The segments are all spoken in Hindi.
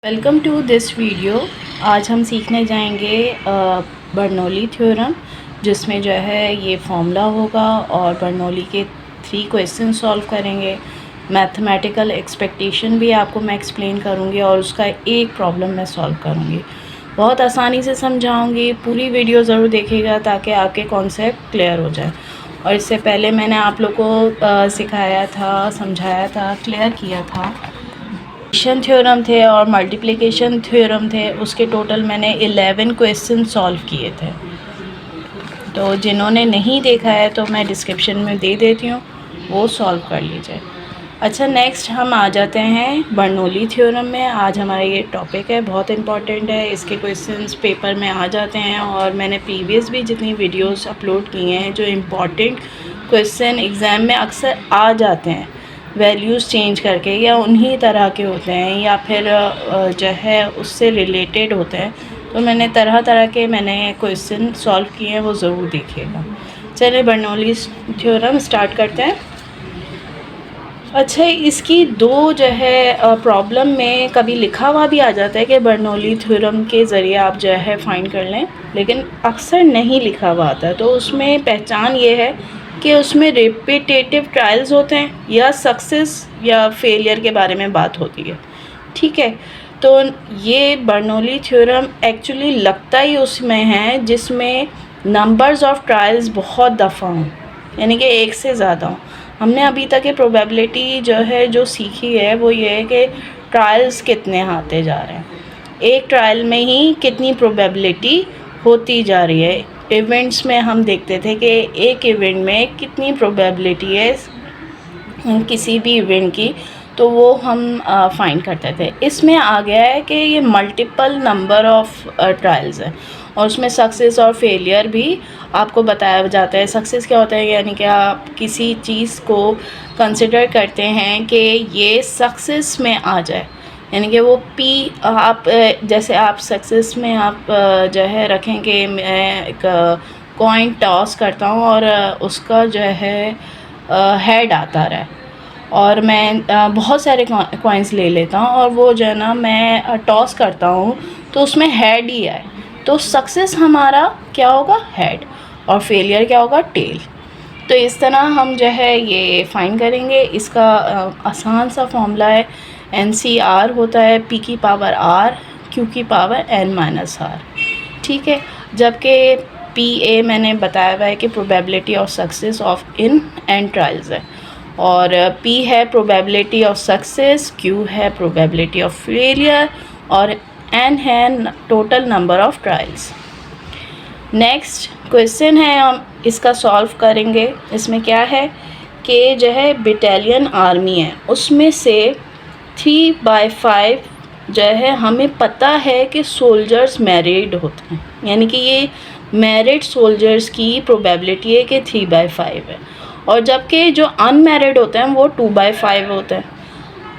Welcome to this video. आज हम सीखने जाएंगे बर्नौली थ्योरम, जिसमें जो है ये फॉर्मूला होगा और बर्नौली के 3 क्वेश्चन सॉल्व करेंगे। मैथमेटिकल एक्सपेक्टेशन भी आपको मैं एक्सप्लेन करूँगी और उसका एक प्रॉब्लम मैं सॉल्व करूँगी। बहुत आसानी से समझाऊँगी, पूरी वीडियो ज़रूर देखिएगा ताकि आपके कॉन्सेप्ट क्लियर हो जाए। और इससे पहले मैंने आप लोग को सिखाया था, समझाया था, क्लियर किया था। एडिशन थ्योरम थे और मल्टीप्लिकेशन थ्योरम थे, उसके टोटल मैंने 11 क्वेश्चन सॉल्व किए थे। तो जिन्होंने नहीं देखा है तो मैं डिस्क्रिप्शन में दे देती हूँ, वो सॉल्व कर लीजिए। अच्छा, नेक्स्ट हम आ जाते हैं बर्नौली थ्योरम में। आज हमारा ये टॉपिक है, बहुत इम्पॉर्टेंट है। इसके क्वेश्चंस पेपर में आ जाते हैं और मैंने प्रीवियस भी जितनी वीडियोस अपलोड किए हैं, जो इम्पॉर्टेंट क्वेश्चन एग्ज़ाम में अक्सर आ जाते हैं, वैल्यूज़ चेंज करके या उन्हीं तरह के होते हैं या फिर जो है उससे रिलेटेड होते हैं, तो मैंने तरह तरह के क्वेश्चन सॉल्व किए हैं, वो ज़रूर देखिएगा। चलिए बर्नौली थ्योरम स्टार्ट करते हैं। अच्छा, इसकी दो जो है प्रॉब्लम में कभी लिखा हुआ भी आ जाता है कि बर्नौली थ्योरम के ज़रिए आप जो है फाइंड कर लें, लेकिन अक्सर नहीं लिखा हुआ आता है। तो उसमें पहचान ये है कि उसमें रिपीटेटिव ट्रायल्स होते हैं या सक्सेस या फेलियर के बारे में बात होती है। ठीक है, तो ये बर्नौली थ्योरम एक्चुअली लगता ही उसमें है जिसमें नंबर्स ऑफ ट्रायल्स बहुत दफ़ा हों, यानी कि एक से ज़्यादा हों। हमने अभी तक ये प्रोबेबिलिटी जो सीखी है वो ये है कि ट्रायल्स कितने आते जा रहे हैं, एक ट्रायल में ही कितनी प्रोबेबिलिटी होती जा रही है। इवेंट्स में हम देखते थे कि एक इवेंट में कितनी प्रोबेबिलिटी है किसी भी इवेंट की, तो वो हम फाइंड करते थे। इसमें आ गया है कि ये मल्टीपल नंबर ऑफ ट्रायल्स है और उसमें सक्सेस और फेलियर भी आपको बताया जाता है। सक्सेस क्या होता है, यानी कि आप किसी चीज़ को कंसिडर करते हैं कि ये सक्सेस में आ जाए, यानी कि वो पी आप जैसे आप सक्सेस में आप जो है रखेंगे। मैं एक कॉइन टॉस करता हूँ और उसका जो है हेड आता रहा है और मैं बहुत सारे कॉइन्स ले लेता हूँ और वो जो है ना मैं टॉस करता हूँ तो उसमें हेड ही आए, तो सक्सेस हमारा क्या होगा, हेड, और फेलियर क्या होगा, टेल। तो इस तरह हम जो है ये फाइंड करेंगे। इसका आसान सा फॉर्मूला है, NCR होता है P की पावर R Q की पावर N-R। ठीक है, जबकि PA मैंने बताया हुआ है कि probability of success of in and trials है, और P है प्रोबेबिलिटी ऑफ सक्सेस, Q है प्रोबेबिलिटी ऑफ फेलियर और N है total number of trials. Next question है, हम इसका सॉल्व करेंगे। इसमें क्या है कि जो है बटालियन आर्मी है, उसमें से 3/5 जो है हमें पता है कि सोल्जर्स मैरिड होते हैं, यानी कि ये मैरिड सोल्जर्स की प्रोबेबिलिटी है कि 3/5 है, और जबकि जो अनमैरिड होते हैं वो 2/5 होते हैं।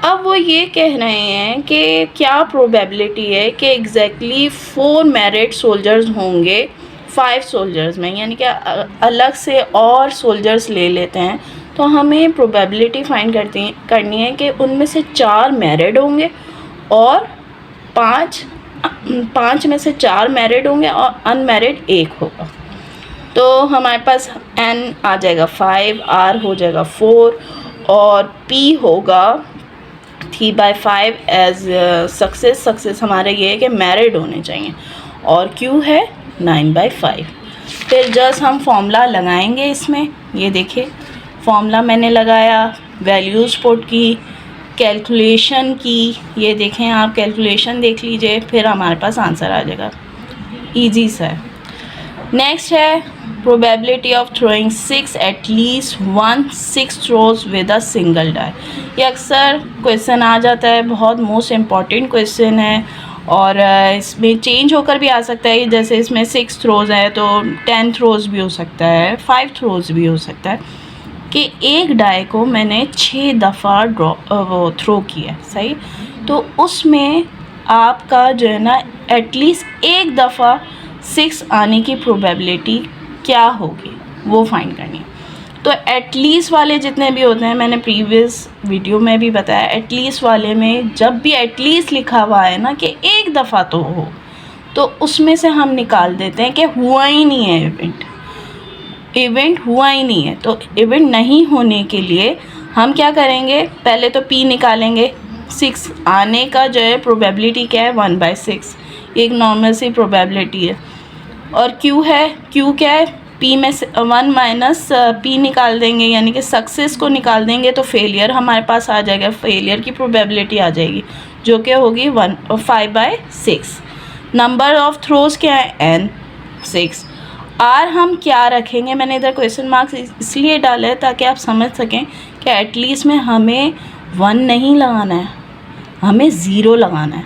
अब वो ये कह रहे हैं कि क्या प्रोबेबिलिटी है कि एग्जैक्टली 4 मैरिड सोल्जर्स होंगे 5 सोल्जर्स में, यानी कि अलग से और सोल्जर्स ले लेते हैं, तो हमें प्रोबेबिलिटी फाइंड करनी है कि उनमें से 4 मैरिड होंगे और 5 में से 4 मैरिड होंगे और अनमैरिड 1 होगा। तो हमारे पास N आ जाएगा 5, R हो जाएगा 4 और P होगा 3/5 एज सक्सेस हमारे ये है कि मैरिड होने चाहिए, और Q है 9/5। फिर जस्ट हम फॉर्मूला लगाएंगे इसमें। ये देखिए फॉर्मूला मैंने लगाया, वैल्यूज़ पुट की, कैलकुलेशन की। ये देखें, आप कैलकुलेशन देख लीजिए, फिर हमारे पास आंसर आ जाएगा, ईजी सा है। नेक्स्ट है probability of throwing 6 at least 1 6 throws with a single die. ये अक्सर क्वेश्चन आ जाता है, बहुत मोस्ट इम्पॉर्टेंट क्वेश्चन है और इसमें चेंज होकर भी आ सकता है। जैसे इसमें 6 थ्रोज है तो 10 थ्रोज भी हो सकता है, 5 थ्रोज भी हो सकता है कि एक डाई को मैंने 6 दफ़ा वो थ्रो किया, सही। तो उसमें आपका जो है ना एटलीस्ट एक दफ़ा 6 आने की प्रोबेबिलिटी क्या होगी वो फाइंड करनी है। तो एटलीस्ट वाले जितने भी होते हैं, मैंने प्रीवियस वीडियो में भी बताया, एटलीस्ट वाले में जब भी एटलीस्ट लिखा हुआ है ना कि एक दफ़ा तो हो, तो उसमें से हम निकाल देते हैं कि हुआ ही नहीं है इवेंट हुआ ही नहीं है। तो इवेंट नहीं होने के लिए हम क्या करेंगे, पहले तो P निकालेंगे। 6 आने का जो है प्रोबेबिलिटी क्या है, 1/6, एक नॉर्मल सी प्रोबेबिलिटी है। और Q है, Q क्या है, P में से 1 माइनस P निकाल देंगे, यानी कि सक्सेस को निकाल देंगे तो फेलियर हमारे पास आ जाएगा, फेलियर की प्रोबेबिलिटी आ जाएगी जो कि होगी 5/6। नंबर ऑफ थ्रोज क्या है, n 6। आर हम क्या रखेंगे, मैंने इधर क्वेश्चन मार्क्स इसलिए डाला है ताकि आप समझ सकें कि एटलीस्ट में हमें 1 नहीं लगाना है, हमें 0 लगाना है,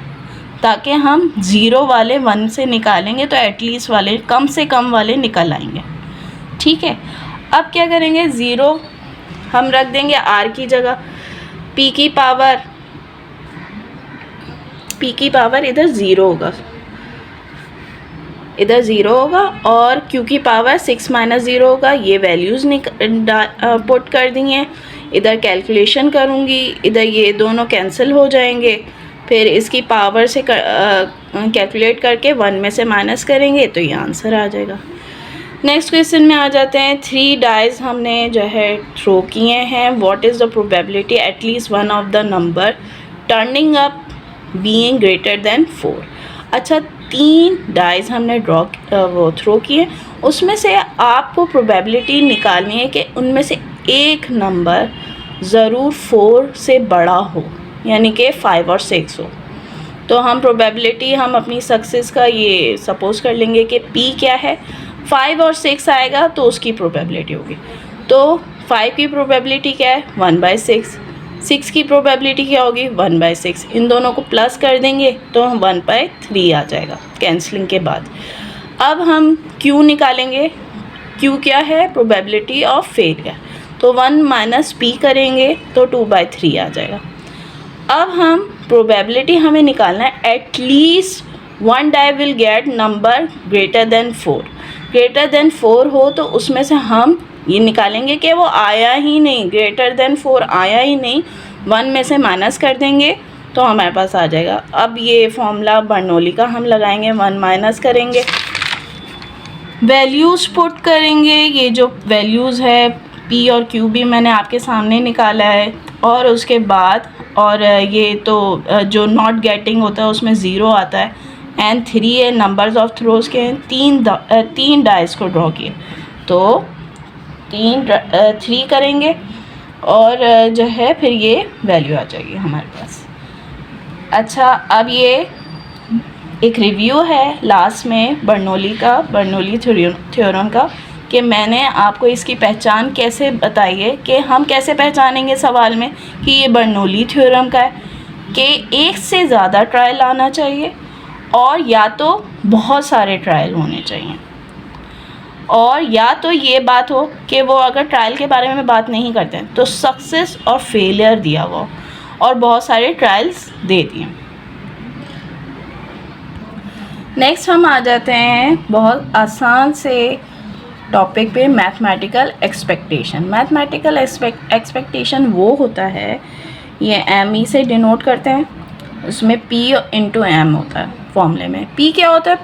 ताकि हम 0 वाले 1 से निकालेंगे तो एटलीस्ट वाले कम से कम वाले निकल आएंगे। ठीक है, अब क्या करेंगे, 0 हम रख देंगे r की जगह, p की पावर इधर 0 होगा, इधर 0 होगा, और q की पावर 6 माइनस 0 होगा। ये वैल्यूज़ पुट कर दी हैं, इधर कैलकुलेशन करूँगी, इधर ये दोनों कैंसिल हो जाएंगे, फिर इसकी पावर से कैलकुलेट करके 1 में से माइनस करेंगे तो ये आंसर आ जाएगा। नेक्स्ट क्वेश्चन में आ जाते हैं। 3 डाइज हमने जो है थ्रो किए हैं। What is the probability at least one of the number turning up being greater than 4। अच्छा, 3 डाइज हमने थ्रो किए, उसमें से आपको प्रोबेबिलिटी निकालनी है कि उनमें से एक नंबर ज़रूर 4 से बड़ा हो, यानी कि 5 और 6 हो। तो हम प्रोबेबिलिटी हम अपनी सक्सेस का ये सपोज़ कर लेंगे कि P क्या है, 5 और 6 आएगा तो उसकी प्रोबेबिलिटी होगी। तो 5 की प्रोबेबिलिटी क्या है, 1/6। 6 की प्रोबेबिलिटी क्या होगी, 1/6। इन दोनों को प्लस कर देंगे तो 1/3 आ जाएगा कैंसलिंग के बाद। अब हम Q निकालेंगे। Q क्या है, प्रोबेबिलिटी ऑफ फेलियर, तो 1 माइनस P करेंगे तो 2/3 आ जाएगा। अब हम प्रोबेबिलिटी हमें निकालना है at least 1 die will get number greater than 4। Greater than 4 हो तो उसमें से हम ये निकालेंगे कि वो आया ही नहीं, ग्रेटर देन 4 आया ही नहीं, 1 में से माइनस कर देंगे तो हमारे पास आ जाएगा। अब ये फॉर्मूला बर्नौली का हम लगाएंगे, 1 माइनस करेंगे, वैल्यूज़ पुट करेंगे। ये जो वैल्यूज़ है P और Q भी मैंने आपके सामने निकाला है, और उसके बाद और ये तो जो नॉट गेटिंग होता है उसमें 0 आता है, एंड 3 है नंबर्स ऑफ थ्रोज के हैं। 3 डाइस को ड्रॉ किए तो 3 करेंगे, और जो है फिर ये वैल्यू आ जाएगी हमारे पास। अच्छा, अब ये एक रिव्यू है लास्ट में बर्नौली थ्योरम का, कि मैंने आपको इसकी पहचान कैसे बताई है, कि हम कैसे पहचानेंगे सवाल में कि ये बर्नौली थ्योरम का है, कि एक से ज़्यादा ट्रायल आना चाहिए, और या तो बहुत सारे ट्रायल होने चाहिए, और या तो ये बात हो कि वो अगर ट्रायल के बारे में बात नहीं करते हैं तो सक्सेस और फेलियर दिया हुआ, और बहुत सारे ट्रायल्स दे दिए। नेक्स्ट हम आ जाते हैं बहुत आसान से टॉपिक पे, मैथमेटिकल एक्सपेक्टेशन। मैथमेटिकल एक्सपेक्टेशन वो होता है, ये ME से डिनोट करते हैं, उसमें P इंटू M होता है फॉर्मूले में। P क्या होता है,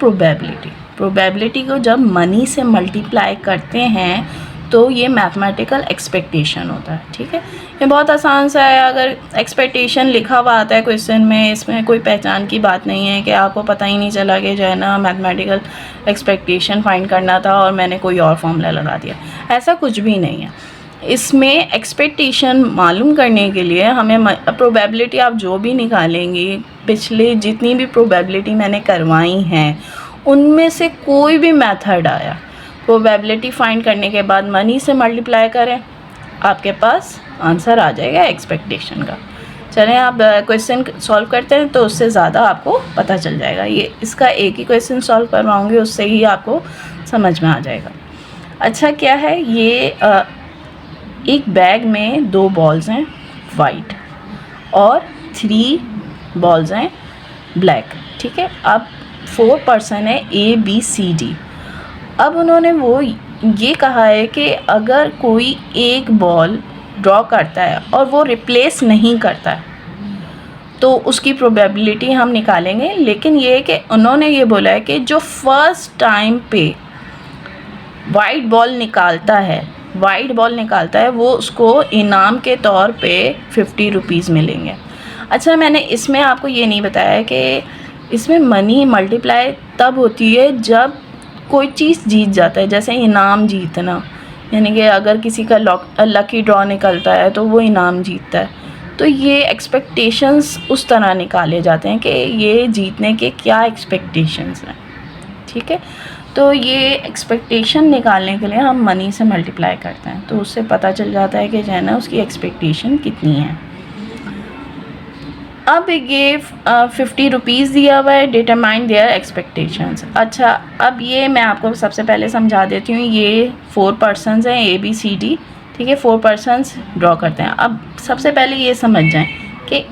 प्रोबेबिलिटी को जब मनी से मल्टीप्लाई करते हैं तो ये मैथमेटिकल एक्सपेक्टेशन होता है। ठीक है, ये बहुत आसान सा है। अगर एक्सपेक्टेशन लिखा हुआ आता है क्वेश्चन में, इसमें कोई पहचान की बात नहीं है कि आपको पता ही नहीं चला कि जो है ना मैथमेटिकल एक्सपेक्टेशन फाइंड करना था और मैंने कोई और फॉर्मूला लगा दिया, ऐसा कुछ भी नहीं है। इसमें एक्सपेक्टेशन मालूम करने के लिए हमें प्रोबेबिलिटी आप जो भी निकालेंगे, पिछले जितनी भी प्रोबेबिलिटी मैंने करवाई हैं उनमें से कोई भी मेथड आया, प्रोबेबिलिटी फाइंड करने के बाद मनी से मल्टीप्लाई करें, आपके पास आंसर आ जाएगा एक्सपेक्टेशन का। चलें आप क्वेश्चन सॉल्व करते हैं तो उससे ज़्यादा आपको पता चल जाएगा। ये इसका एक ही क्वेश्चन सॉल्व करवाऊँगी, उससे ही आपको समझ में आ जाएगा। अच्छा, क्या है ये एक बैग में 2 बॉल्स हैं वाइट और 3 बॉल्स हैं ब्लैक। ठीक है, अब 4 पर्सन है A B C D। अब उन्होंने वो ये कहा है कि अगर कोई एक बॉल ड्रॉ करता है और वो रिप्लेस नहीं करता है तो उसकी प्रोबेबिलिटी हम निकालेंगे। लेकिन ये है कि उन्होंने ये बोला है कि जो फर्स्ट टाइम पे वाइट बॉल निकालता है वो उसको इनाम के तौर पे 50 रुपीज़ मिलेंगे। अच्छा, मैंने इसमें आपको ये नहीं बताया कि इसमें मनी मल्टीप्लाई तब होती है जब कोई चीज़ जीत जाता है, जैसे इनाम जीतना, यानी कि अगर किसी का लकी ड्रॉ निकलता है तो वो इनाम जीतता है। तो ये एक्सपेक्टेशंस उस तरह निकाले जाते हैं कि ये जीतने के क्या एक्सपेक्टेशंस हैं, ठीक है। तो ये एक्सपेक्टेशन निकालने के लिए हम मनी से मल्टीप्लाई करते हैं, तो उससे पता चल जाता है कि जो है ना उसकी एक्सपेक्टेशन कितनी है। अब ये 50 रुपीज़ दिया हुआ है, डिटरमाइन देयर एक्सपेक्टेशंस। अच्छा, अब ये मैं आपको सबसे पहले समझा देती हूँ। ये 4 पर्सनस हैं, ABCD, ठीक है। 4 पर्सनस ड्रॉ करते हैं। अब सबसे पहले ये समझ जाएं कि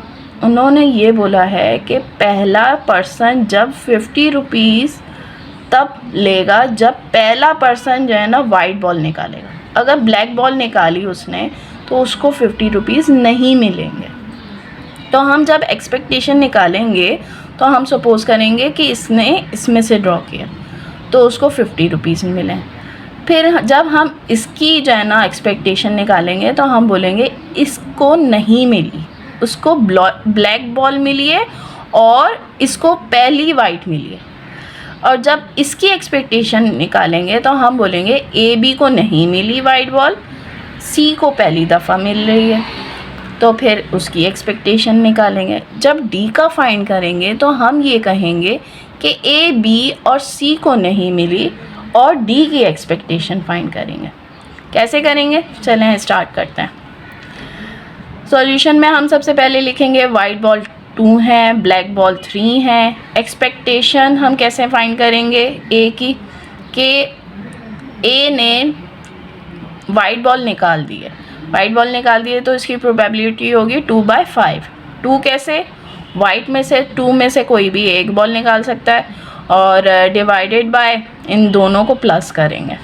उन्होंने ये बोला है कि पहला पर्सन जब 50 रुपीज़ तब लेगा जब पहला पर्सन जो है ना वाइट बॉल निकालेगा। अगर ब्लैक बॉल निकाली उसने तो उसको 50 रुपीज़ नहीं मिलेंगे। तो हम जब एक्सपेक्टेशन निकालेंगे तो हम सपोज़ करेंगे कि इसने इसमें से ड्रॉ किया तो उसको 50 रुपीज़ मिले। फिर जब हम इसकी जो है ना एक्सपेक्टेशन निकालेंगे तो हम बोलेंगे इसको नहीं मिली, उसको ब्लैक बॉल मिली है और इसको पहली वाइट मिली है। और जब इसकी एक्सपेक्टेशन निकालेंगे तो हम बोलेंगे AB को नहीं मिली वाइट बॉल, C को पहली दफ़ा मिल रही है, तो फिर उसकी एक्सपेक्टेशन निकालेंगे। जब D का फाइंड करेंगे तो हम ये कहेंगे कि A, B और C को नहीं मिली और D की एक्सपेक्टेशन फाइंड करेंगे। कैसे करेंगे, चलें स्टार्ट करते हैं। सॉल्यूशन में हम सबसे पहले लिखेंगे वाइट बॉल 2 है, ब्लैक बॉल 3 है। एक्सपेक्टेशन हम कैसे फाइंड करेंगे A की, कि A ने वाइट बॉल निकाल दी है, तो इसकी प्रोबेबिलिटी होगी 2/5। 2 कैसे, वाइट में से 2 में से कोई भी एक बॉल निकाल सकता है और डिवाइडेड बाय इन दोनों को प्लस करेंगे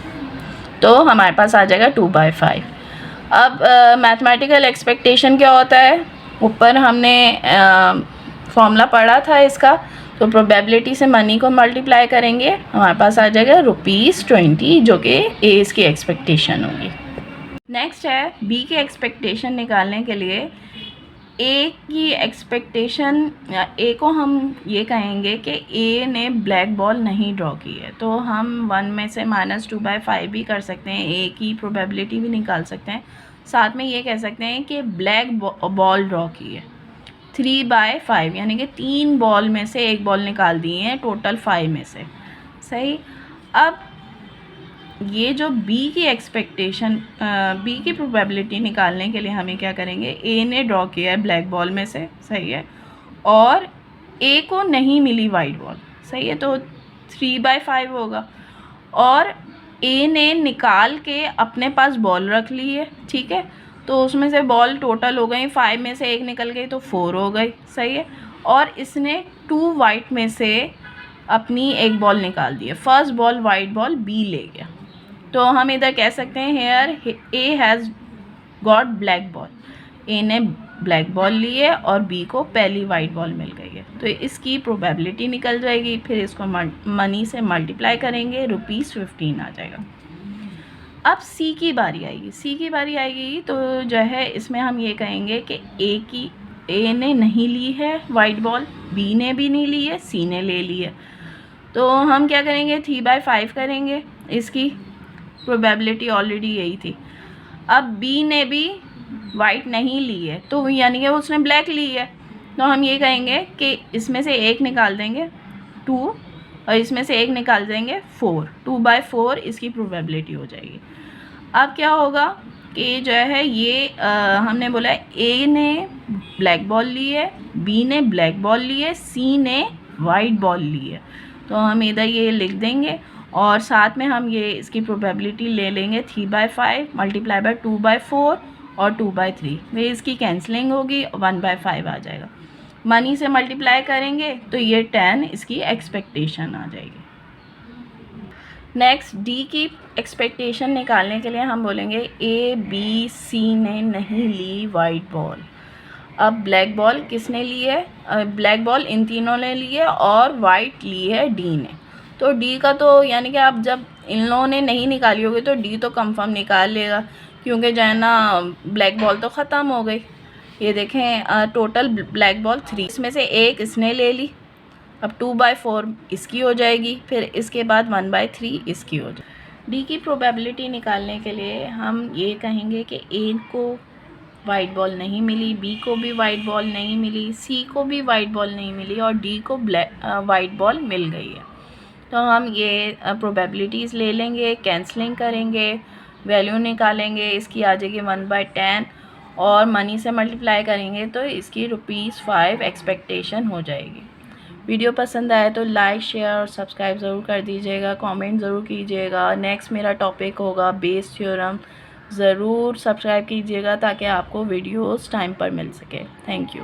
तो हमारे पास आ जाएगा 2/5। अब मैथमेटिकल एक्सपेक्टेशन क्या होता है, ऊपर हमने फॉर्मूला पढ़ा था इसका। तो प्रोबेबिलिटी से मनी को मल्टीप्लाई करेंगे, हमारे पास आ जाएगा ₹20 जो कि ए इसकी एक्सपेक्टेशन होगी। नेक्स्ट है बी की एक्सपेक्टेशन निकालने के लिए ए की एक्सपेक्टेशन, ए को हम ये कहेंगे कि ए ने ब्लैक बॉल नहीं ड्रॉ की है, तो हम 1 में से -2/5 भी कर सकते हैं, ए की प्रोबेबिलिटी भी निकाल सकते हैं। साथ में ये कह सकते हैं कि ब्लैक बॉल ड्रॉ की है 3/5, यानी कि 3 बॉल में से एक बॉल निकाल दी है टोटल 5 में से, सही। अब ये जो बी की एक्सपेक्टेशन, बी की प्रोबेबिलिटी निकालने के लिए हमें क्या करेंगे, ए ने ड्रॉ किया है ब्लैक बॉल में से, सही है, और ए को नहीं मिली वाइट बॉल, सही है, तो 3/5 होगा। और ए ने निकाल के अपने पास बॉल रख ली है, ठीक है, तो उसमें से बॉल टोटल हो गई 5 में से एक निकल गई तो 4 हो गई, सही है। और इसने 2 वाइट में से अपनी एक बॉल निकाल दी है, first ball white ball B ले गया, तो हम इधर कह सकते हैं here A has got black ball, A ने ब्लैक बॉल ली है और बी को पहली वाइट बॉल मिल गई है, तो इसकी प्रोबेबिलिटी निकल जाएगी। फिर इसको मनी से मल्टीप्लाई करेंगे, ₹15 आ जाएगा। अब सी की बारी आएगी, तो जो है इसमें हम ये कहेंगे कि ए ने नहीं ली है वाइट बॉल, बी ने भी नहीं ली है, सी ने ले ली है, तो हम क्या करेंगे 3/5 करेंगे, इसकी प्रोबेबिलिटी ऑलरेडी यही थी। अब बी ने भी वाइट नहीं ली है, तो यानी कि उसने ब्लैक ली है, तो हम ये कहेंगे कि इसमें से एक निकाल देंगे 2 और इसमें से एक निकाल देंगे 4, 2/4 इसकी प्रोबेबिलिटी हो जाएगी। अब क्या होगा कि जो है ये हमने बोला ए ने ब्लैक बॉल ली है, बी ने ब्लैक बॉल ली है, सी ने वाइट बॉल ली है, तो हम इधर ये लिख देंगे और साथ में हम ये इसकी प्रोबेबिलिटी ले लेंगे 3/5 मल्टीप्लाई बाय 2/4 और 2/3, वे इसकी कैंसलिंग होगी, 1/5 आ जाएगा। मनी से मल्टीप्लाई करेंगे तो ये 10 इसकी एक्सपेक्टेशन आ जाएगी। नेक्स्ट डी की एक्सपेक्टेशन निकालने के लिए हम बोलेंगे ए बी सी ने नहीं ली वाइट बॉल। अब ब्लैक बॉल किसने ली है? ब्लैक बॉल इन तीनों ने ली है और वाइट ली है डी ने। तो डी का तो यानी कि आप जब इन लोगों ने नहीं निकाली होगी तो डी तो कंफर्म निकाल लेगा, क्योंकि जो है ना ब्लैक बॉल तो ख़त्म हो गई। ये देखें टोटल ब्लैक बॉल 3, इसमें से एक इसने ले ली। अब 2/4 इसकी हो जाएगी, फिर इसके बाद 1/3 इसकी हो जाएगी। डी की प्रोबेबिलिटी निकालने के लिए हम ये कहेंगे कि ए को वाइट बॉल नहीं मिली, बी को भी वाइट बॉल नहीं मिली, सी को भी वाइट बॉल नहीं मिली और डी को वाइट बॉल मिल गई है। तो हम ये प्रोबेबिलिटीज़ ले लेंगे, कैंसलिंग करेंगे, वैल्यू निकालेंगे, इसकी आ जाएगी 1/10 और मनी से मल्टीप्लाई करेंगे तो इसकी ₹5 एक्सपेक्टेशन हो जाएगी। वीडियो पसंद आए तो लाइक शेयर और सब्सक्राइब ज़रूर कर दीजिएगा, कमेंट ज़रूर कीजिएगा। नेक्स्ट मेरा टॉपिक होगा बेस थ्योरम, ज़रूर सब्सक्राइब कीजिएगा ताकि आपको वीडियोस टाइम पर मिल सके। Thank you.